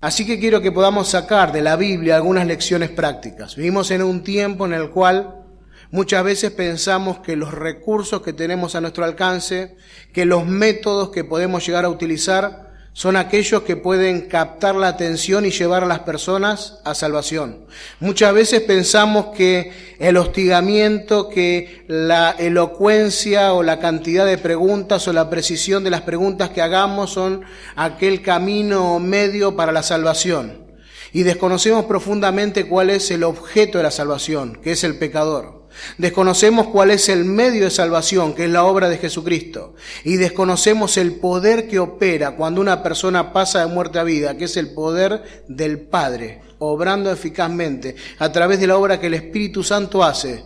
Así que quiero que podamos sacar de la Biblia algunas lecciones prácticas. Vivimos en un tiempo en el cual muchas veces pensamos que los recursos que tenemos a nuestro alcance, que los métodos que podemos llegar a utilizar, son aquellos que pueden captar la atención y llevar a las personas a salvación. Muchas veces pensamos que el hostigamiento, que la elocuencia o la cantidad de preguntas o la precisión de las preguntas que hagamos son aquel camino o medio para la salvación. Y desconocemos profundamente cuál es el objeto de la salvación, que es el pecador. Desconocemos cuál es el medio de salvación, que es la obra de Jesucristo. Y desconocemos el poder que opera cuando una persona pasa de muerte a vida, que es el poder del Padre, obrando eficazmente a través de la obra que el Espíritu Santo hace,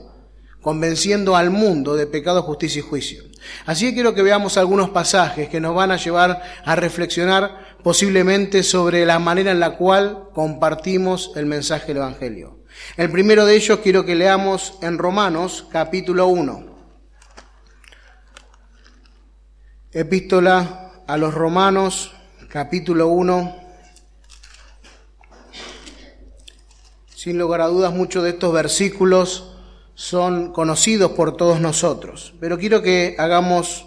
convenciendo al mundo de pecado, justicia y juicio. Así que quiero que veamos algunos pasajes que nos van a llevar a reflexionar posiblemente sobre la manera en la cual compartimos el mensaje del Evangelio. El primero de ellos quiero que leamos en Romanos capítulo 1. Epístola a los Romanos capítulo 1. Sin lugar a dudas, muchos de estos versículos son conocidos por todos nosotros, pero quiero que hagamos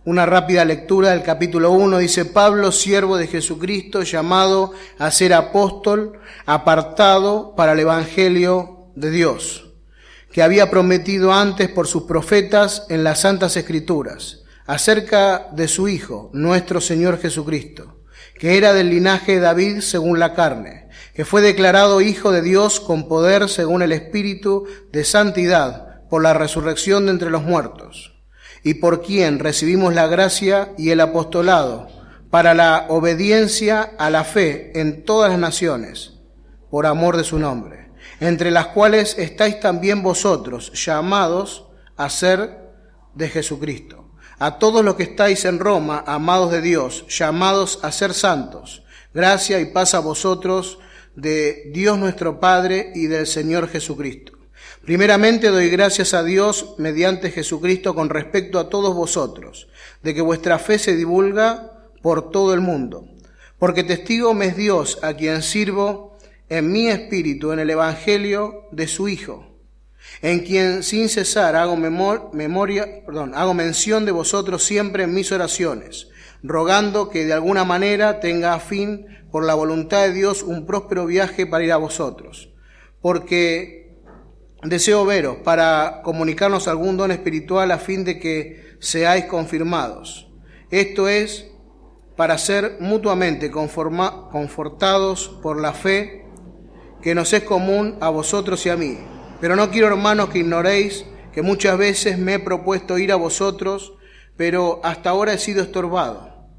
una rápida lectura del capítulo 1. Dice: Pablo, siervo de Jesucristo, llamado a ser apóstol, apartado para el Evangelio de Dios, que había prometido antes por sus profetas en las Santas Escrituras, acerca de su Hijo, nuestro Señor Jesucristo, que era del linaje de David según la carne, que fue declarado Hijo de Dios con poder según el Espíritu de santidad, por la resurrección de entre los muertos, y por quien recibimos la gracia y el apostolado para la obediencia a la fe en todas las naciones, por amor de su nombre, entre las cuales estáis también vosotros, llamados a ser de Jesucristo. A todos los que estáis en Roma, amados de Dios, llamados a ser santos, gracia y paz a vosotros de Dios nuestro Padre y del Señor Jesucristo. Primeramente doy gracias a Dios mediante Jesucristo con respecto a todos vosotros, de que vuestra fe se divulga por todo el mundo, porque testigo me es Dios, a quien sirvo en mi espíritu en el Evangelio de su Hijo, en quien sin cesar hago mención de vosotros siempre en mis oraciones, rogando que de alguna manera tenga a fin, por la voluntad de Dios, un próspero viaje para ir a vosotros, porque deseo veros para comunicarnos algún don espiritual a fin de que seáis confirmados. Esto es, para ser mutuamente confortados por la fe que nos es común a vosotros y a mí. Pero no quiero, hermanos, que ignoréis que muchas veces me he propuesto ir a vosotros, pero hasta ahora he sido estorbado,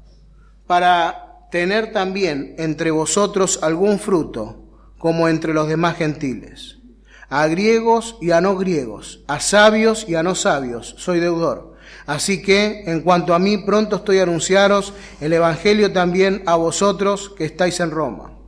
para tener también entre vosotros algún fruto, como entre los demás gentiles. A griegos y a no griegos, a sabios y a no sabios, soy deudor. Así que, en cuanto a mí, pronto estoy a anunciaros el Evangelio también a vosotros que estáis en Roma.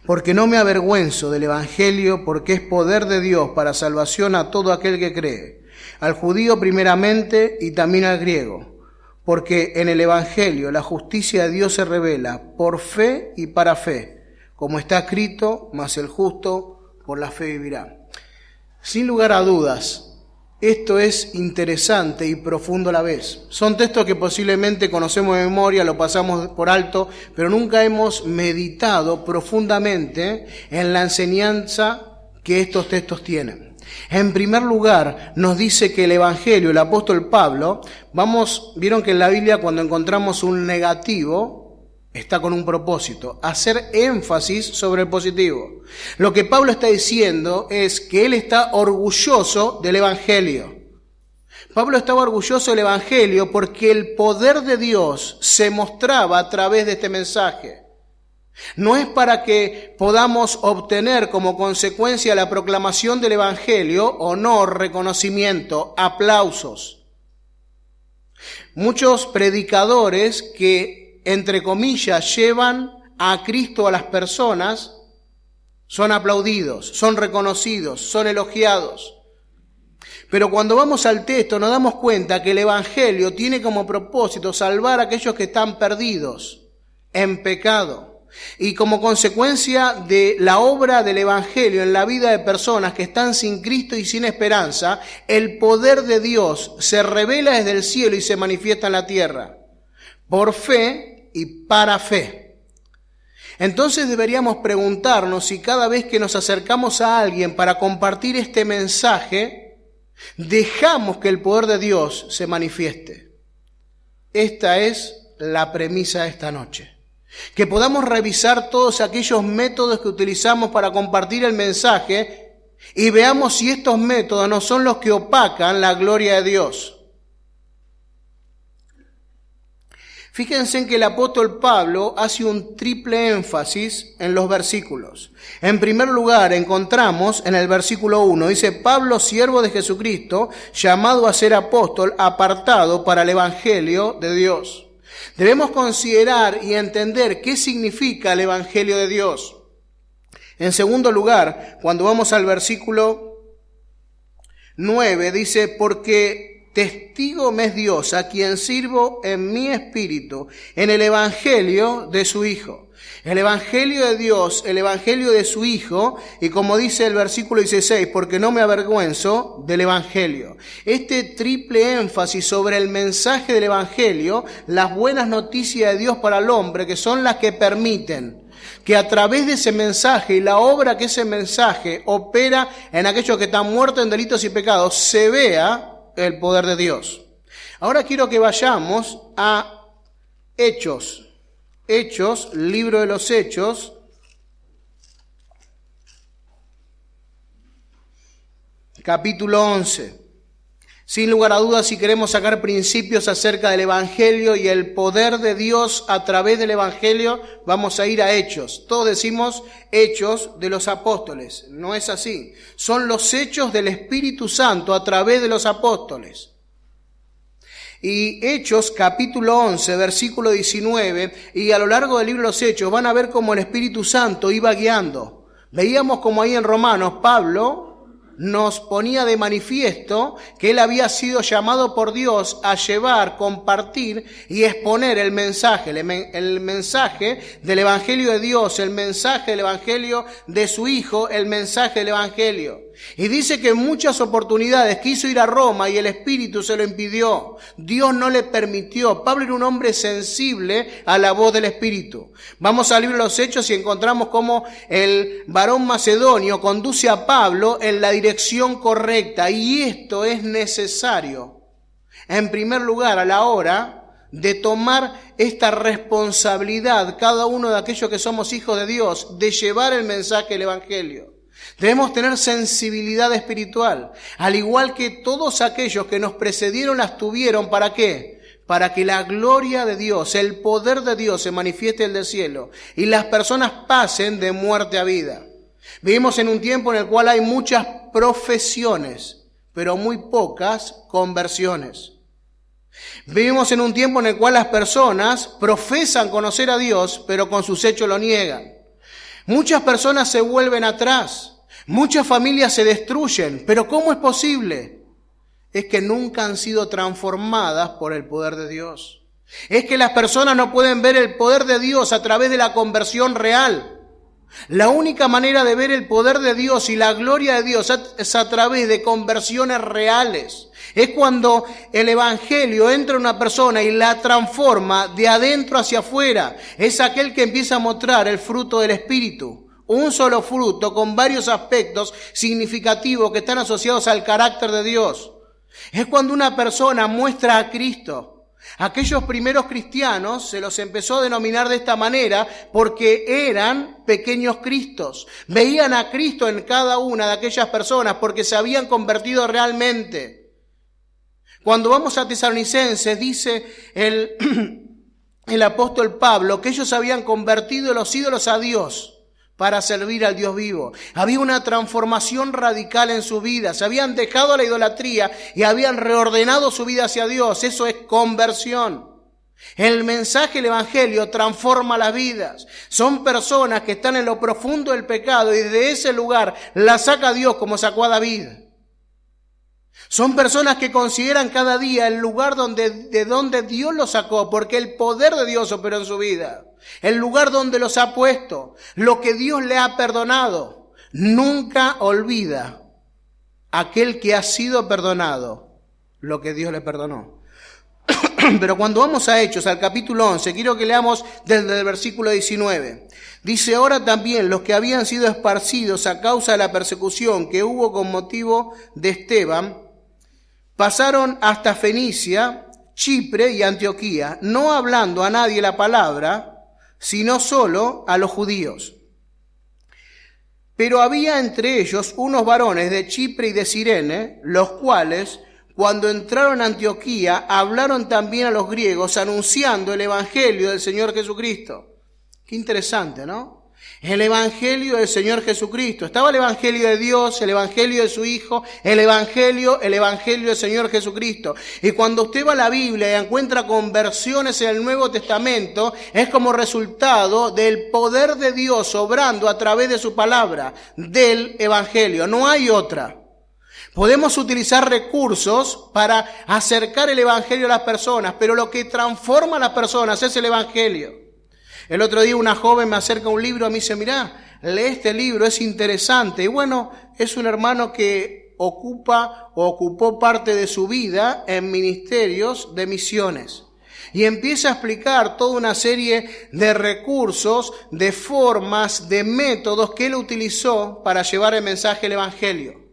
Porque no me avergüenzo del Evangelio, porque es poder de Dios para salvación a todo aquel que cree, al judío primeramente y también al griego. Porque en el Evangelio la justicia de Dios se revela por fe y para fe, como está escrito: mas el justo por la fe vivirá. Sin lugar a dudas, esto es interesante y profundo a la vez. Son textos que posiblemente conocemos de memoria, lo pasamos por alto, pero nunca hemos meditado profundamente en la enseñanza que estos textos tienen. En primer lugar, nos dice que el Evangelio, el apóstol Pablo, vieron que en la Biblia cuando encontramos un negativo, está con un propósito: hacer énfasis sobre el positivo. Lo que Pablo está diciendo es que él está orgulloso del Evangelio. Pablo estaba orgulloso del Evangelio porque el poder de Dios se mostraba a través de este mensaje. No es para que podamos obtener como consecuencia la proclamación del Evangelio honor, reconocimiento, aplausos. Muchos predicadores que, entre comillas, llevan a Cristo a las personas, son aplaudidos, son reconocidos, son elogiados. Pero cuando vamos al texto nos damos cuenta que el Evangelio tiene como propósito salvar a aquellos que están perdidos. en pecado. Y como consecuencia de la obra del Evangelio en la vida de personas que están sin Cristo y sin esperanza, el poder de Dios se revela desde el cielo y se manifiesta en la tierra, por fe y para fe. Entonces deberíamos preguntarnos si cada vez que nos acercamos a alguien para compartir este mensaje, dejamos que el poder de Dios se manifieste. Esta es la premisa de esta noche. Que podamos revisar todos aquellos métodos que utilizamos para compartir el mensaje y veamos si estos métodos no son los que opacan la gloria de Dios. Fíjense en que el apóstol Pablo hace un triple énfasis en los versículos. En primer lugar, encontramos en el versículo 1, dice: Pablo, siervo de Jesucristo, llamado a ser apóstol, apartado para el evangelio de Dios. Debemos considerar y entender qué significa el evangelio de Dios. En segundo lugar, cuando vamos al versículo 9, dice: porque testigo me es Dios, a quien sirvo en mi espíritu, en el evangelio de su Hijo. El evangelio de Dios, el evangelio de su Hijo, y como dice el versículo 16, porque no me avergüenzo del evangelio. Este triple énfasis sobre el mensaje del evangelio, las buenas noticias de Dios para el hombre, que son las que permiten que a través de ese mensaje y la obra que ese mensaje opera en aquellos que están muertos en delitos y pecados, se vea el poder de Dios. Ahora quiero que vayamos a Hechos. Hechos, libro de los Hechos, capítulo 11. Sin lugar a dudas, si queremos sacar principios acerca del Evangelio y el poder de Dios a través del Evangelio, vamos a ir a Hechos. Todos decimos Hechos de los Apóstoles. No es así. Son los hechos del Espíritu Santo a través de los apóstoles. Y Hechos capítulo 11, versículo 19, y a lo largo del libro de los Hechos van a ver cómo el Espíritu Santo iba guiando. Veíamos como ahí en Romanos Pablo nos ponía de manifiesto que él había sido llamado por Dios a llevar, compartir y exponer el mensaje del Evangelio de Dios, el mensaje del Evangelio de su Hijo, el mensaje del Evangelio. Y dice que en muchas oportunidades quiso ir a Roma y el Espíritu se lo impidió. Dios no le permitió. Pablo era un hombre sensible a la voz del Espíritu. Vamos al libro de los Hechos y encontramos cómo el varón macedonio conduce a Pablo en la dirección correcta. Y esto es necesario, en primer lugar, a la hora de tomar esta responsabilidad, cada uno de aquellos que somos hijos de Dios, de llevar el mensaje del Evangelio. Debemos tener sensibilidad espiritual, al igual que todos aquellos que nos precedieron las tuvieron. ¿Para qué? Para que la gloria de Dios, el poder de Dios se manifieste en el cielo y las personas pasen de muerte a vida. Vivimos en un tiempo en el cual hay muchas profesiones, pero muy pocas conversiones. Vivimos en un tiempo en el cual las personas profesan conocer a Dios, pero con sus hechos lo niegan. Muchas personas se vuelven atrás, muchas familias se destruyen, pero ¿cómo es posible? Es que nunca han sido transformadas por el poder de Dios. Es que las personas no pueden ver el poder de Dios a través de la conversión real. La única manera de ver el poder de Dios y la gloria de Dios es a través de conversiones reales. Es cuando el Evangelio entra en una persona y la transforma de adentro hacia afuera. Es aquel que empieza a mostrar el fruto del Espíritu. Un solo fruto con varios aspectos significativos que están asociados al carácter de Dios. Es cuando una persona muestra a Cristo. Aquellos primeros cristianos se los empezó a denominar de esta manera porque eran pequeños Cristos. Veían a Cristo en cada una de aquellas personas porque se habían convertido realmente. Cuando vamos a Tesalonicenses, dice el apóstol Pablo que ellos habían convertido los ídolos a Dios para servir al Dios vivo. Había una transformación radical en su vida. Se habían dejado la idolatría y habían reordenado su vida hacia Dios. Eso es conversión. El mensaje del Evangelio transforma las vidas. Son personas que están en lo profundo del pecado y desde ese lugar la saca Dios como sacó a David. Son personas que consideran cada día el lugar de donde Dios los sacó, porque el poder de Dios operó en su vida. El lugar donde los ha puesto, lo que Dios le ha perdonado. Nunca olvida aquel que ha sido perdonado lo que Dios le perdonó. Pero cuando vamos a Hechos, al capítulo 11, quiero que leamos desde el versículo 19. Dice: ahora también los que habían sido esparcidos a causa de la persecución que hubo con motivo de Esteban, pasaron hasta Fenicia, Chipre y Antioquía, no hablando a nadie la palabra, sino solo a los judíos. Pero había entre ellos unos varones de Chipre y de Cirene, los cuales, cuando entraron a Antioquía, hablaron también a los griegos, anunciando el evangelio del Señor Jesucristo. Qué interesante, ¿no? El evangelio del Señor Jesucristo. Estaba el evangelio de Dios, el evangelio de su Hijo, el evangelio del Señor Jesucristo. Y cuando usted va a la Biblia y encuentra conversiones en el Nuevo Testamento, es como resultado del poder de Dios obrando a través de su palabra, del evangelio. No hay otra. Podemos utilizar recursos para acercar el evangelio a las personas, pero lo que transforma a las personas es el evangelio. El otro día una joven me acerca un libro y me dice: mirá, lee este libro, es interesante. Y bueno, es un hermano que ocupó parte de su vida en ministerios de misiones. Y empieza a explicar toda una serie de recursos, de formas, de métodos que él utilizó para llevar el mensaje del evangelio.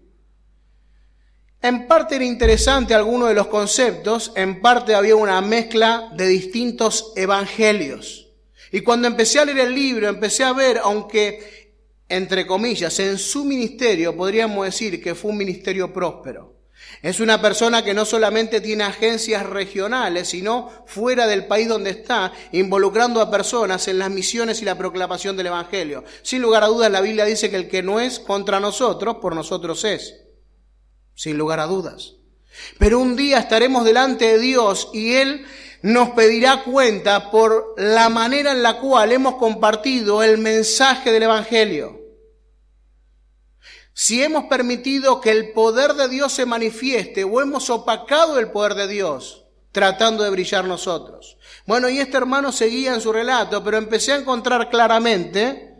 En parte era interesante algunos de los conceptos, en parte había una mezcla de distintos evangelios. Y cuando empecé a leer el libro, empecé a ver, aunque, entre comillas, en su ministerio podríamos decir que fue un ministerio próspero. Es una persona que no solamente tiene agencias regionales, sino fuera del país donde está, involucrando a personas en las misiones y la proclamación del evangelio. Sin lugar a dudas, la Biblia dice que el que no es contra nosotros, por nosotros es. Sin lugar a dudas. Pero un día estaremos delante de Dios y Él nos pedirá cuenta por la manera en la cual hemos compartido el mensaje del evangelio. Si hemos permitido que el poder de Dios se manifieste o hemos opacado el poder de Dios tratando de brillar nosotros. Bueno, y este hermano seguía en su relato, pero empecé a encontrar claramente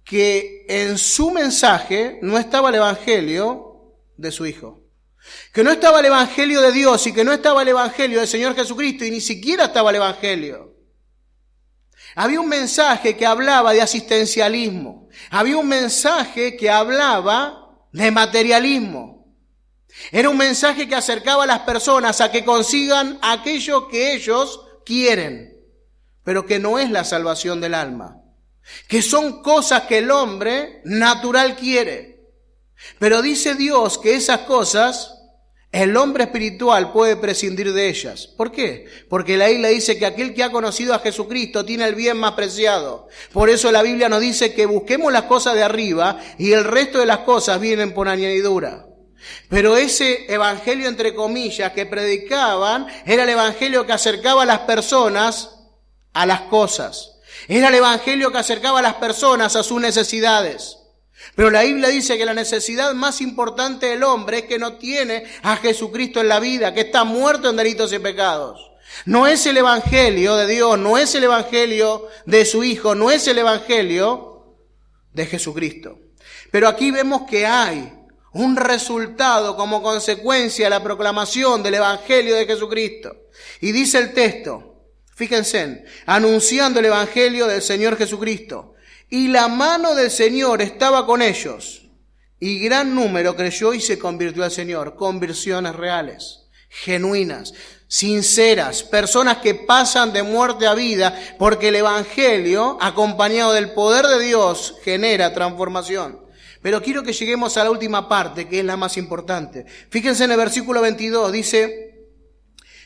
que en su mensaje no estaba el evangelio de su Hijo. Que no estaba el evangelio de Dios y que no estaba el evangelio del Señor Jesucristo y ni siquiera estaba el evangelio. Había un mensaje que hablaba de asistencialismo. Había un mensaje que hablaba de materialismo. Era un mensaje que acercaba a las personas a que consigan aquello que ellos quieren, pero que no es la salvación del alma. Que son cosas que el hombre natural quiere. Pero dice Dios que esas cosas el hombre espiritual puede prescindir de ellas. ¿Por qué? Porque la Biblia dice que aquel que ha conocido a Jesucristo tiene el bien más preciado. Por eso la Biblia nos dice que busquemos las cosas de arriba y el resto de las cosas vienen por añadidura. Pero ese evangelio, entre comillas, que predicaban, era el evangelio que acercaba a las personas a las cosas. Era el evangelio que acercaba a las personas a sus necesidades. Pero la Biblia dice que la necesidad más importante del hombre es que no tiene a Jesucristo en la vida, que está muerto en delitos y pecados. No es el evangelio de Dios, no es el evangelio de su Hijo, no es el evangelio de Jesucristo. Pero aquí vemos que hay un resultado como consecuencia de la proclamación del evangelio de Jesucristo. Y dice el texto, fíjense, anunciando el evangelio del Señor Jesucristo. Y la mano del Señor estaba con ellos, y gran número creyó y se convirtió al Señor. Conversiones reales, genuinas, sinceras, personas que pasan de muerte a vida, porque el evangelio, acompañado del poder de Dios, genera transformación. Pero quiero que lleguemos a la última parte, que es la más importante. Fíjense en el versículo 22, dice: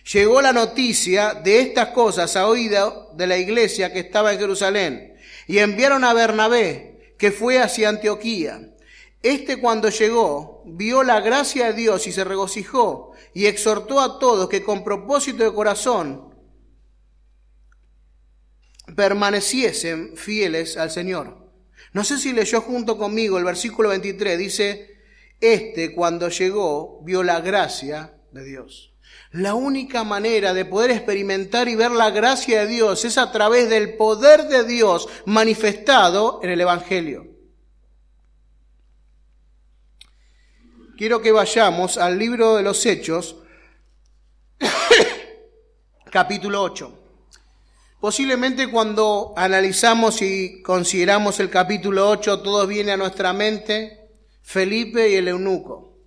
llegó la noticia de estas cosas a oído de la iglesia que estaba en Jerusalén. Y enviaron a Bernabé, que fue hacia Antioquía. Cuando llegó, vio la gracia de Dios y se regocijó, y exhortó a todos que con propósito de corazón permaneciesen fieles al Señor. No sé si leyó junto conmigo el versículo 23, dice: cuando llegó, vio la gracia de Dios. La única manera de poder experimentar y ver la gracia de Dios es a través del poder de Dios manifestado en el Evangelio. Quiero que vayamos al libro de los Hechos, capítulo 8. Posiblemente cuando analizamos y consideramos el capítulo 8, todo viene a nuestra mente Felipe y el eunuco.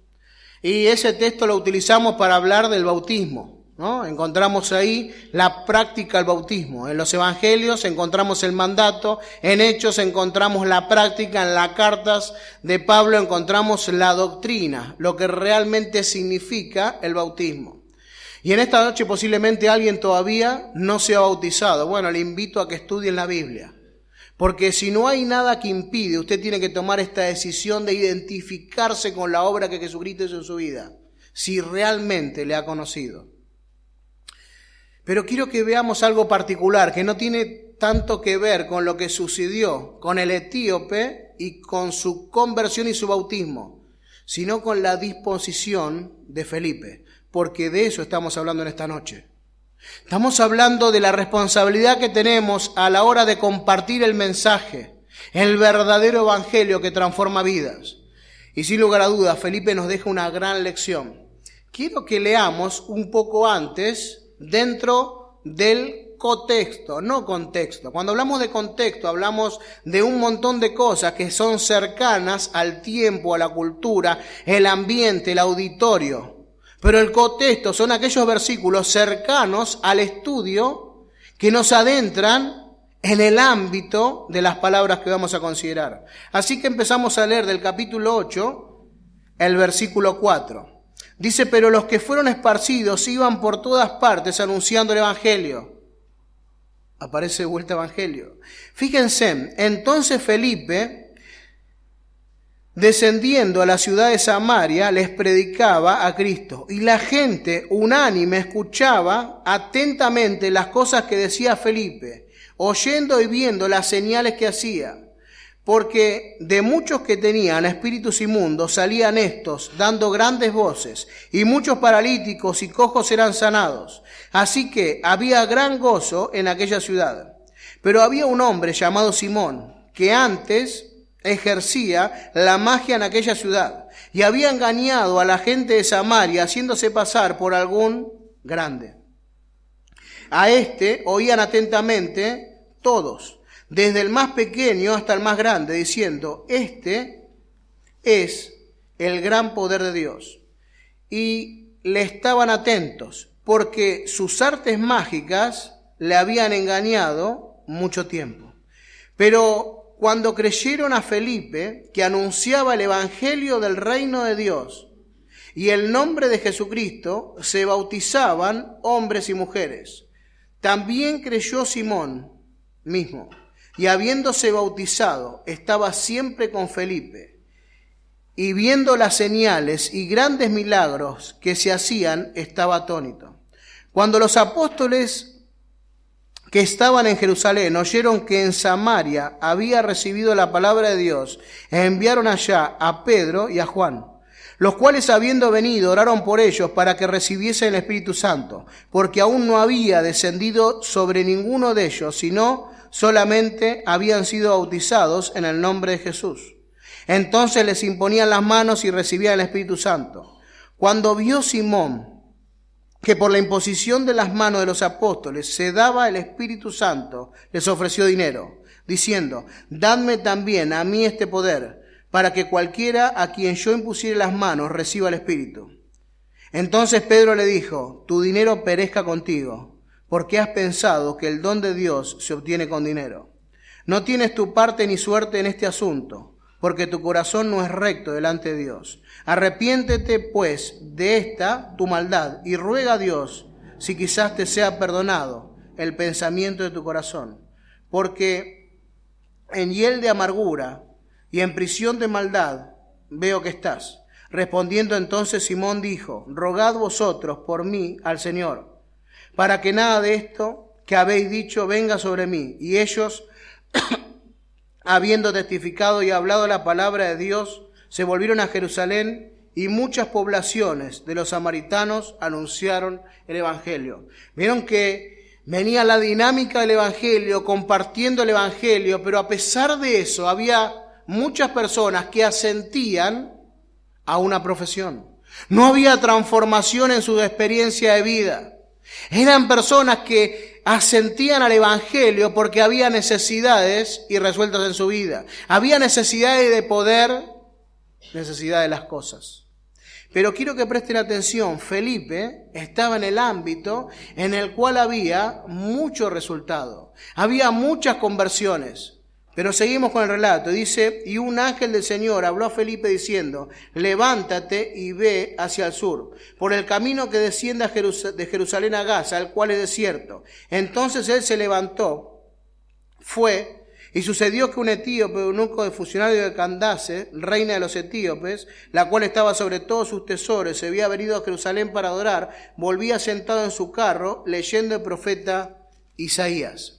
Y ese texto lo utilizamos para hablar del bautismo, ¿no? Encontramos ahí la práctica del bautismo. En los evangelios encontramos el mandato, en Hechos encontramos la práctica, en las cartas de Pablo encontramos la doctrina, lo que realmente significa el bautismo. Y en esta noche posiblemente alguien todavía no se ha bautizado. Bueno, le invito a que estudien la Biblia. Porque si no hay nada que impide, usted tiene que tomar esta decisión de identificarse con la obra que Jesucristo hizo en su vida, si realmente le ha conocido. Pero quiero que veamos algo particular, que no tiene tanto que ver con lo que sucedió con el etíope y con su conversión y su bautismo, sino con la disposición de Felipe, porque de eso estamos hablando en esta noche. Estamos hablando de la responsabilidad que tenemos a la hora de compartir el mensaje, el verdadero evangelio que transforma vidas. Y sin lugar a dudas, Felipe nos deja una gran lección. Quiero que leamos un poco antes dentro del contexto, no contexto. Cuando hablamos de contexto, hablamos de un montón de cosas que son cercanas al tiempo, a la cultura, el ambiente, el auditorio. Pero el contexto son aquellos versículos cercanos al estudio que nos adentran en el ámbito de las palabras que vamos a considerar. Así que empezamos a leer del capítulo 8, el versículo 4. Dice, pero los que fueron esparcidos iban por todas partes anunciando el evangelio. Aparece de vuelta evangelio. Fíjense, entonces Felipe, descendiendo a la ciudad de Samaria, les predicaba a Cristo. Y la gente unánime escuchaba atentamente las cosas que decía Felipe, oyendo y viendo las señales que hacía. Porque de muchos que tenían espíritus inmundos salían estos, dando grandes voces, y muchos paralíticos y cojos eran sanados. Así que había gran gozo en aquella ciudad. Pero había un hombre llamado Simón, que antes ejercía la magia en aquella ciudad y había engañado a la gente de Samaria haciéndose pasar por algún grande. A oían atentamente todos, desde el más pequeño hasta el más grande, diciendo, este es el gran poder de Dios. Y le estaban atentos, porque sus artes mágicas le habían engañado mucho tiempo. Pero cuando creyeron a Felipe, que anunciaba el evangelio del reino de Dios y el nombre de Jesucristo, se bautizaban hombres y mujeres. También creyó Simón mismo, y habiéndose bautizado, estaba siempre con Felipe. Y viendo las señales y grandes milagros que se hacían, estaba atónito. Cuando los apóstoles que estaban en Jerusalén oyeron que en Samaria había recibido la palabra de Dios, enviaron allá a Pedro y a Juan, los cuales habiendo venido oraron por ellos para que recibiesen el Espíritu Santo, porque aún no había descendido sobre ninguno de ellos, sino solamente habían sido bautizados en el nombre de Jesús. Entonces les imponían las manos y recibían el Espíritu Santo. Cuando vio Simón que por la imposición de las manos de los apóstoles se daba el Espíritu Santo, les ofreció dinero, diciendo, dadme también a mí este poder, para que cualquiera a quien yo impusiere las manos reciba el Espíritu. Entonces Pedro le dijo, tu dinero perezca contigo, porque has pensado que el don de Dios se obtiene con dinero. No tienes tu parte ni suerte en este asunto, porque tu corazón no es recto delante de Dios. Arrepiéntete, pues, de esta tu maldad, y ruega a Dios, si quizás te sea perdonado el pensamiento de tu corazón. Porque en hiel de amargura y en prisión de maldad veo que estás. Respondiendo entonces Simón dijo, rogad vosotros por mí al Señor, para que nada de esto que habéis dicho venga sobre mí. Y ellos, habiendo testificado y hablado la palabra de Dios, se volvieron a Jerusalén y muchas poblaciones de los samaritanos anunciaron el Evangelio. Vieron que venía la dinámica del Evangelio, compartiendo el Evangelio, pero a pesar de eso había muchas personas que asentían a una profesión. No había transformación en su experiencia de vida. Eran personas que asentían al Evangelio porque había necesidades irresueltas en su vida. Había necesidades de poder, necesidad de las cosas. Pero quiero que presten atención, Felipe estaba en el ámbito en el cual había mucho resultado. Había muchas conversiones. Pero seguimos con el relato. Dice, y un ángel del Señor habló a Felipe diciendo, levántate y ve hacia el sur, por el camino que desciende de Jerusalén a Gaza, el cual es desierto. Entonces él se levantó, fue, y sucedió que un etíope, eunuco de funcionario de Candace, reina de los etíopes, la cual estaba sobre todos sus tesoros, se había venido a Jerusalén para adorar, volvía sentado en su carro, leyendo el profeta Isaías.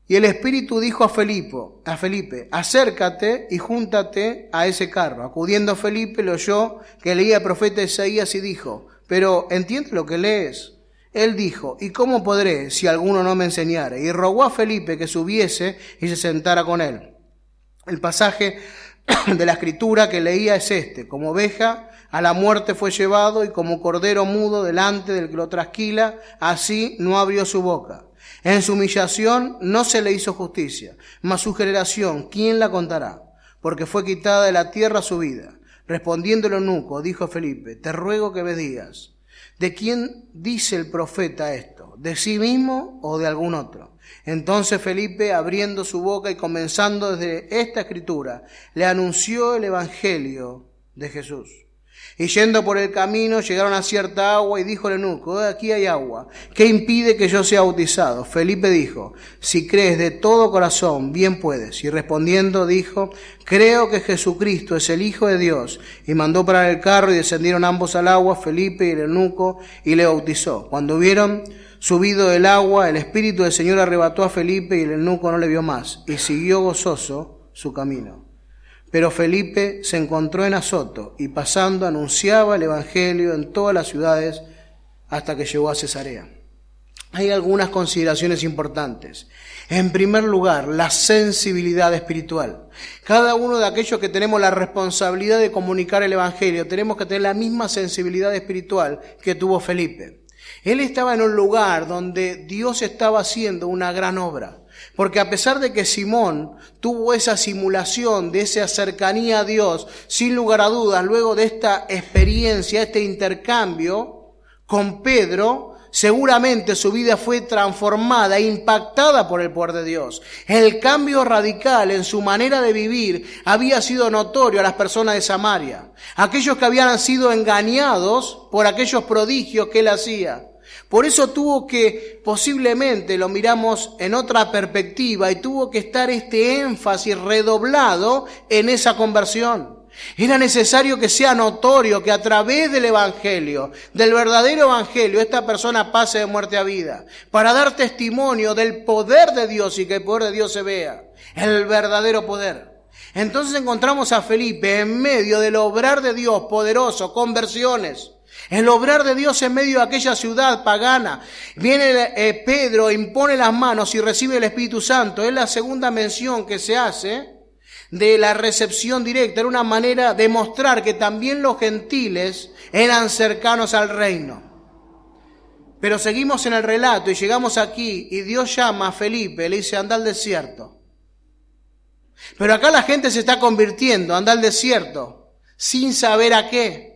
Y el Espíritu dijo a Felipe, acércate y júntate a ese carro. Acudiendo a Felipe, le oyó que leía el profeta Isaías y dijo, pero ¿entiendes lo que lees? Él dijo, ¿y cómo podré si alguno no me enseñare? Y rogó a Felipe que subiese y se sentara con él. El pasaje de la Escritura que leía es este, como oveja a la muerte fue llevado y como cordero mudo delante del que lo trasquila, así no abrió su boca. En su humillación no se le hizo justicia, mas su generación, ¿quién la contará? Porque fue quitada de la tierra su vida. Respondiendo el eunuco, dijo Felipe, te ruego que me digas, ¿de quién dice el profeta esto? ¿De sí mismo o de algún otro? Entonces Felipe, abriendo su boca y comenzando desde esta escritura, le anunció el evangelio de Jesús. Y yendo por el camino, llegaron a cierta agua y dijo el eunuco, aquí hay agua, ¿qué impide que yo sea bautizado? Felipe dijo, si crees de todo corazón, bien puedes. Y respondiendo dijo, creo que Jesucristo es el Hijo de Dios. Y mandó parar el carro y descendieron ambos al agua, Felipe y el eunuco, y le bautizó. Cuando hubieron subido del agua, el Espíritu del Señor arrebató a Felipe y el eunuco no le vio más, y siguió gozoso su camino. Pero Felipe se encontró en Azoto y pasando anunciaba el Evangelio en todas las ciudades hasta que llegó a Cesarea. Hay algunas consideraciones importantes. En primer lugar, la sensibilidad espiritual. Cada uno de aquellos que tenemos la responsabilidad de comunicar el Evangelio, tenemos que tener la misma sensibilidad espiritual que tuvo Felipe. Él estaba en un lugar donde Dios estaba haciendo una gran obra. Porque a pesar de que Simón tuvo esa simulación de esa cercanía a Dios, sin lugar a dudas, luego de esta experiencia, este intercambio con Pedro, seguramente su vida fue transformada e impactada por el poder de Dios. El cambio radical en su manera de vivir había sido notorio a las personas de Samaria, aquellos que habían sido engañados por aquellos prodigios que él hacía. Por eso tuvo que, posiblemente lo miramos en otra perspectiva, y tuvo que estar este énfasis redoblado en esa conversión. Era necesario que sea notorio que a través del Evangelio, del verdadero Evangelio, esta persona pase de muerte a vida, para dar testimonio del poder de Dios y que el poder de Dios se vea, el verdadero poder. Entonces encontramos a Felipe en medio del obrar de Dios poderoso, conversiones. El obrar de Dios en medio de aquella ciudad pagana. Viene Pedro, impone las manos y recibe el Espíritu Santo. Es la segunda mención que se hace de la recepción directa. Era una manera de mostrar que también los gentiles eran cercanos al reino. Pero seguimos en el relato y llegamos aquí y Dios llama a Felipe, le dice, anda al desierto. Pero acá la gente se está convirtiendo, anda al desierto, sin saber a qué.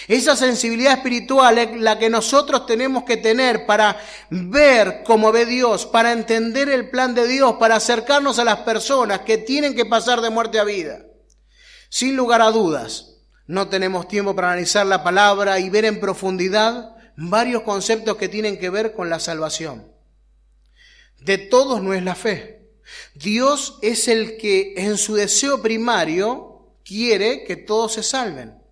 Esa sensibilidad espiritual es la que nosotros tenemos que tener para ver cómo ve Dios, para entender el plan de Dios, para acercarnos a las personas que tienen que pasar de muerte a vida. Sin lugar a dudas, no tenemos tiempo para analizar la palabra y ver en profundidad varios conceptos que tienen que ver con la salvación. De todos no es la fe. Dios es el que en su deseo primario quiere que todos se salven.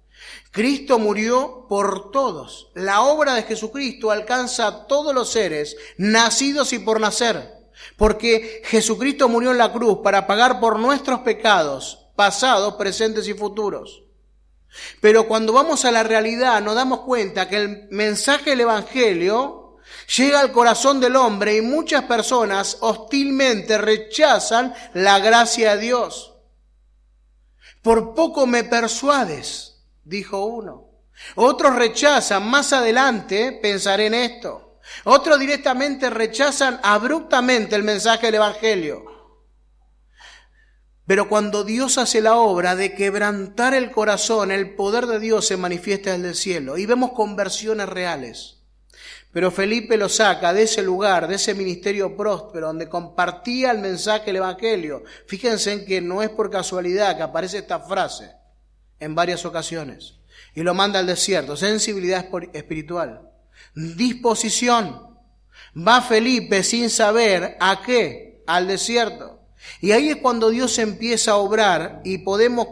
Cristo murió por todos. La obra de Jesucristo alcanza a todos los seres, nacidos y por nacer. Porque Jesucristo murió en la cruz para pagar por nuestros pecados pasados, presentes y futuros. Pero cuando vamos a la realidad nos damos cuenta que el mensaje del Evangelio llega al corazón del hombre y muchas personas hostilmente rechazan la gracia de Dios. Por poco me persuades, dijo uno. Otros rechazan, más adelante pensaré en esto. Otros directamente rechazan abruptamente el mensaje del Evangelio. Pero cuando Dios hace la obra de quebrantar el corazón, el poder de Dios se manifiesta desde el cielo y vemos conversiones reales. Pero Felipe lo saca de ese lugar, de ese ministerio próspero, donde compartía el mensaje del Evangelio. Fíjense en que no es por casualidad que aparece esta frase en varias ocasiones. Y lo manda al desierto, sensibilidad espiritual, disposición. Va Felipe sin saber a qué, al desierto. Y ahí es cuando Dios empieza a obrar y podemos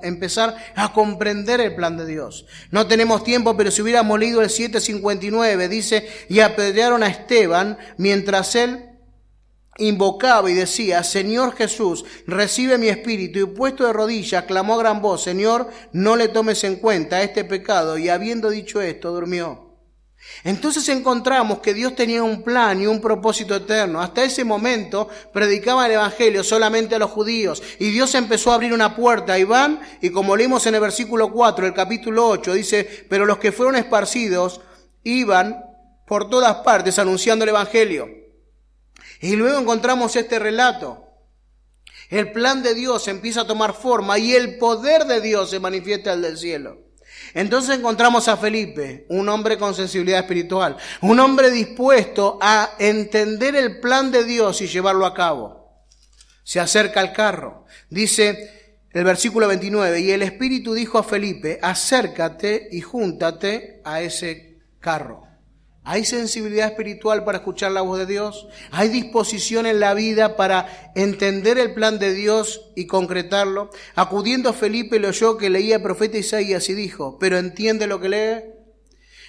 empezar a comprender el plan de Dios. No tenemos tiempo, pero si hubiéramos leído el 7:59, dice, y apedrearon a Esteban mientras él invocaba y decía, Señor Jesús, recibe mi espíritu, y puesto de rodillas clamó a gran voz, Señor, no le tomes en cuenta este pecado, y habiendo dicho esto, durmió. Entonces encontramos que Dios tenía un plan y un propósito eterno. Hasta ese momento predicaba el Evangelio solamente a los judíos, y Dios empezó a abrir una puerta, y van, y como leímos en el versículo 4 del capítulo 8, dice, pero los que fueron esparcidos iban por todas partes anunciando el Evangelio. Y luego encontramos este relato. El plan de Dios empieza a tomar forma y el poder de Dios se manifiesta desde el cielo. Entonces encontramos a Felipe, un hombre con sensibilidad espiritual, un hombre dispuesto a entender el plan de Dios y llevarlo a cabo. Se acerca al carro. Dice el versículo 29, y el Espíritu dijo a Felipe, acércate y júntate a ese carro. ¿Hay sensibilidad espiritual para escuchar la voz de Dios? ¿Hay disposición en la vida para entender el plan de Dios y concretarlo? Acudiendo a Felipe, le oyó que leía el profeta Isaías y dijo, ¿pero entiende lo que lee?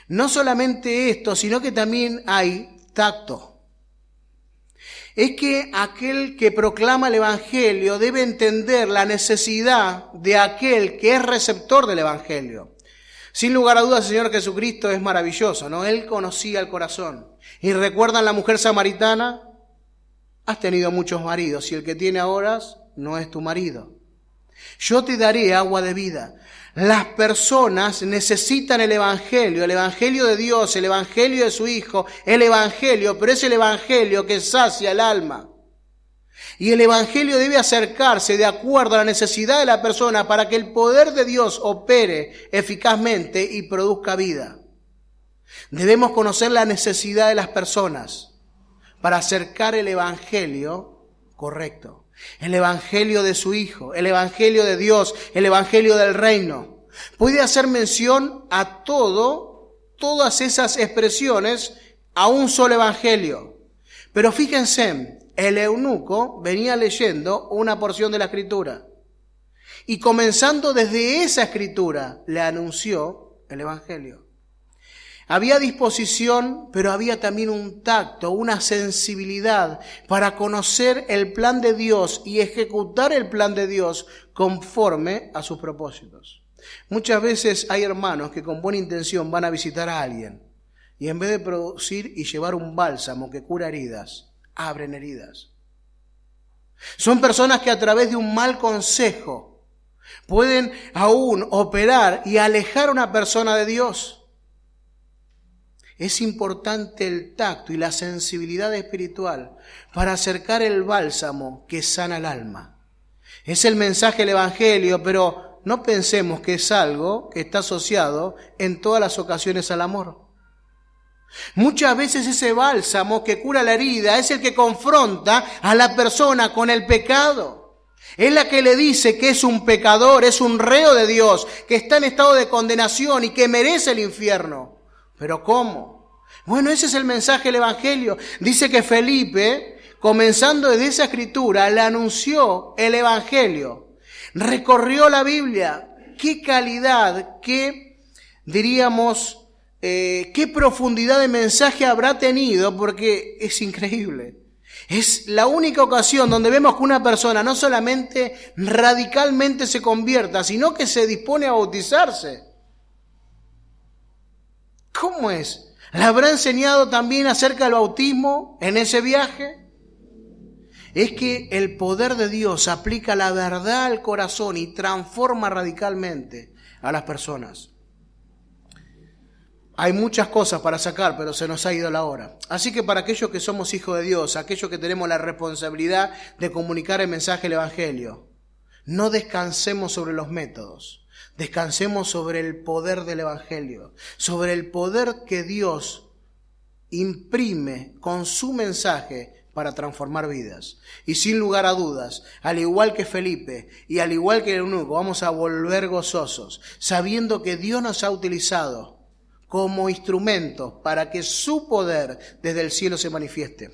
No solamente esto, sino que también hay tacto. Es que aquel que proclama el Evangelio debe entender la necesidad de aquel que es receptor del Evangelio. Sin lugar a dudas, el Señor Jesucristo es maravilloso, ¿no? Él conocía el corazón. ¿Y recuerdan la mujer samaritana? Has tenido muchos maridos y el que tiene ahora no es tu marido. Yo te daré agua de vida. Las personas necesitan el Evangelio de Dios, el Evangelio de su Hijo, el Evangelio, pero es el Evangelio que sacia el alma. Y el Evangelio debe acercarse de acuerdo a la necesidad de la persona para que el poder de Dios opere eficazmente y produzca vida. Debemos conocer la necesidad de las personas para acercar el Evangelio correcto. El Evangelio de su Hijo, el Evangelio de Dios, el Evangelio del reino. Puede hacer mención a todas esas expresiones a un solo Evangelio. Pero fíjense, el eunuco venía leyendo una porción de la Escritura y comenzando desde esa Escritura le anunció el Evangelio. Había disposición, pero había también un tacto, una sensibilidad para conocer el plan de Dios y ejecutar el plan de Dios conforme a sus propósitos. Muchas veces hay hermanos que con buena intención van a visitar a alguien y en vez de producir y llevar un bálsamo que cura heridas, abren heridas. Son personas que a través de un mal consejo pueden aún operar y alejar a una persona de Dios. Es importante el tacto y la sensibilidad espiritual para acercar el bálsamo que sana el alma. Es el mensaje del Evangelio, pero no pensemos que es algo que está asociado en todas las ocasiones al amor. Muchas veces ese bálsamo que cura la herida es el que confronta a la persona con el pecado. Es la que le dice que es un pecador, es un reo de Dios, que está en estado de condenación y que merece el infierno. ¿Pero cómo? Bueno, ese es el mensaje del Evangelio. Dice que Felipe, comenzando desde esa escritura, le anunció el Evangelio. Recorrió la Biblia. Qué calidad, qué profundidad de mensaje habrá tenido, porque es increíble. Es la única ocasión donde vemos que una persona no solamente radicalmente se convierta, sino que se dispone a bautizarse. ¿Cómo es? ¿Le habrá enseñado también acerca del bautismo en ese viaje? Es que el poder de Dios aplica la verdad al corazón y transforma radicalmente a las personas. Hay muchas cosas para sacar, pero se nos ha ido la hora. Así que para aquellos que somos hijos de Dios, aquellos que tenemos la responsabilidad de comunicar el mensaje del Evangelio, no descansemos sobre los métodos, descansemos sobre el poder del Evangelio, sobre el poder que Dios imprime con su mensaje para transformar vidas. Y sin lugar a dudas, al igual que Felipe y al igual que el eunuco, vamos a volver gozosos, sabiendo que Dios nos ha utilizado como instrumentos para que su poder desde el cielo se manifieste.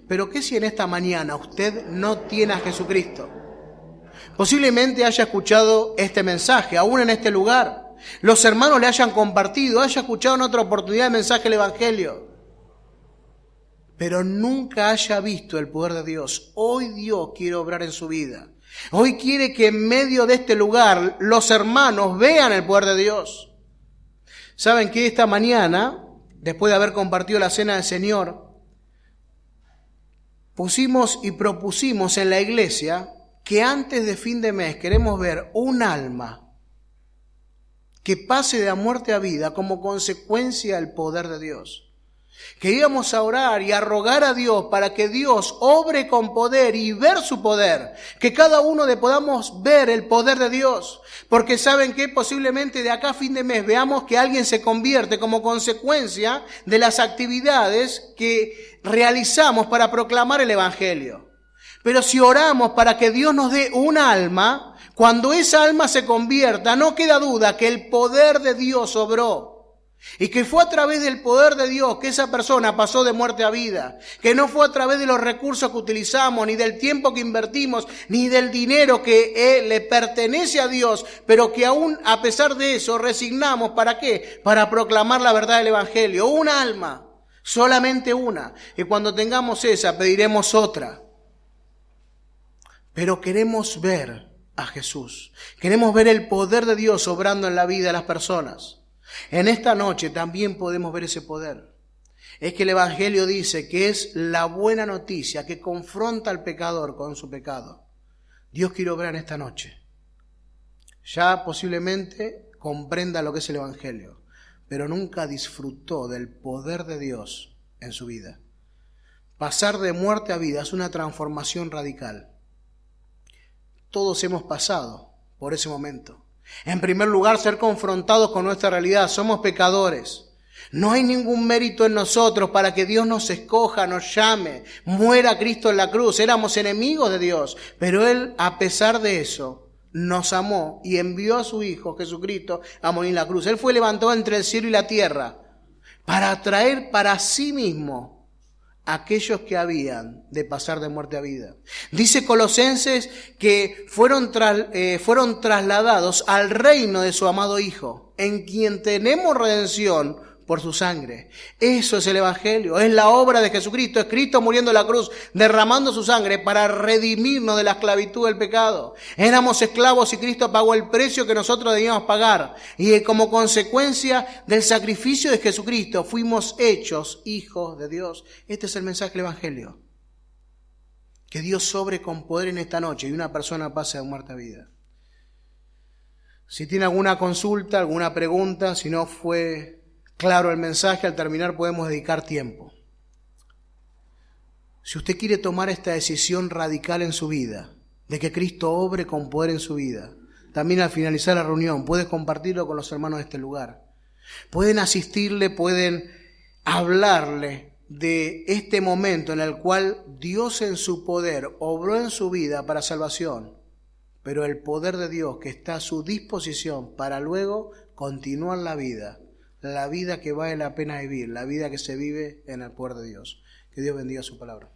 Pero ¿qué si en esta mañana usted no tiene a Jesucristo? Posiblemente haya escuchado este mensaje, aún en este lugar. Los hermanos le hayan compartido, haya escuchado en otra oportunidad el mensaje del Evangelio, pero nunca haya visto el poder de Dios. Hoy Dios quiere obrar en su vida. Hoy quiere que en medio de este lugar los hermanos vean el poder de Dios. Saben que esta mañana, después de haber compartido la cena del Señor, pusimos y propusimos en la iglesia que antes de fin de mes queremos ver un alma que pase de la muerte a vida como consecuencia del poder de Dios. Que íbamos a orar y a rogar a Dios para que Dios obre con poder y ver su poder. Que cada uno podamos ver el poder de Dios. Porque saben que posiblemente de acá a fin de mes veamos que alguien se convierte como consecuencia de las actividades que realizamos para proclamar el Evangelio. Pero si oramos para que Dios nos dé un alma, cuando esa alma se convierta, no queda duda que el poder de Dios obró. Y que fue a través del poder de Dios que esa persona pasó de muerte a vida. Que no fue a través de los recursos que utilizamos, ni del tiempo que invertimos, ni del dinero que le pertenece a Dios, pero que aún a pesar de eso resignamos. ¿Para qué? Para proclamar la verdad del Evangelio. Un alma, solamente una. Y cuando tengamos esa, pediremos otra. Pero queremos ver a Jesús. Queremos ver el poder de Dios obrando en la vida de las personas. En esta noche también podemos ver ese poder. Es que el Evangelio dice que es la buena noticia que confronta al pecador con su pecado. Dios quiere obrar en esta noche. Ya posiblemente comprenda lo que es el Evangelio, pero nunca disfrutó del poder de Dios en su vida. Pasar de muerte a vida es una transformación radical. Todos hemos pasado por ese momento. En primer lugar, ser confrontados con nuestra realidad. Somos pecadores. No hay ningún mérito en nosotros para que Dios nos escoja, nos llame, muera Cristo en la cruz. Éramos enemigos de Dios, pero Él, a pesar de eso, nos amó y envió a su Hijo Jesucristo a morir en la cruz. Él fue levantado entre el cielo y la tierra para atraer para sí mismo aquellos que habían de pasar de muerte a vida. Dice Colosenses que fueron trasladados al reino de su amado Hijo, en quien tenemos redención por su sangre. Eso es el Evangelio, es la obra de Jesucristo, es Cristo muriendo en la cruz, derramando su sangre para redimirnos de la esclavitud del pecado. Éramos esclavos y Cristo pagó el precio que nosotros debíamos pagar. Y como consecuencia del sacrificio de Jesucristo fuimos hechos hijos de Dios. Este es el mensaje del Evangelio. Que Dios sobre con poder en esta noche y una persona pase de muerte a vida. Si tiene alguna consulta, alguna pregunta, si no fue claro el mensaje, al terminar podemos dedicar tiempo. Si usted quiere tomar esta decisión radical en su vida, de que Cristo obre con poder en su vida, también al finalizar la reunión puede compartirlo con los hermanos de este lugar. Pueden asistirle, pueden hablarle de este momento en el cual Dios en su poder obró en su vida para salvación, pero el poder de Dios que está a su disposición para luego continuar la vida que vale la pena vivir, la vida que se vive en el poder de Dios. Que Dios bendiga su palabra.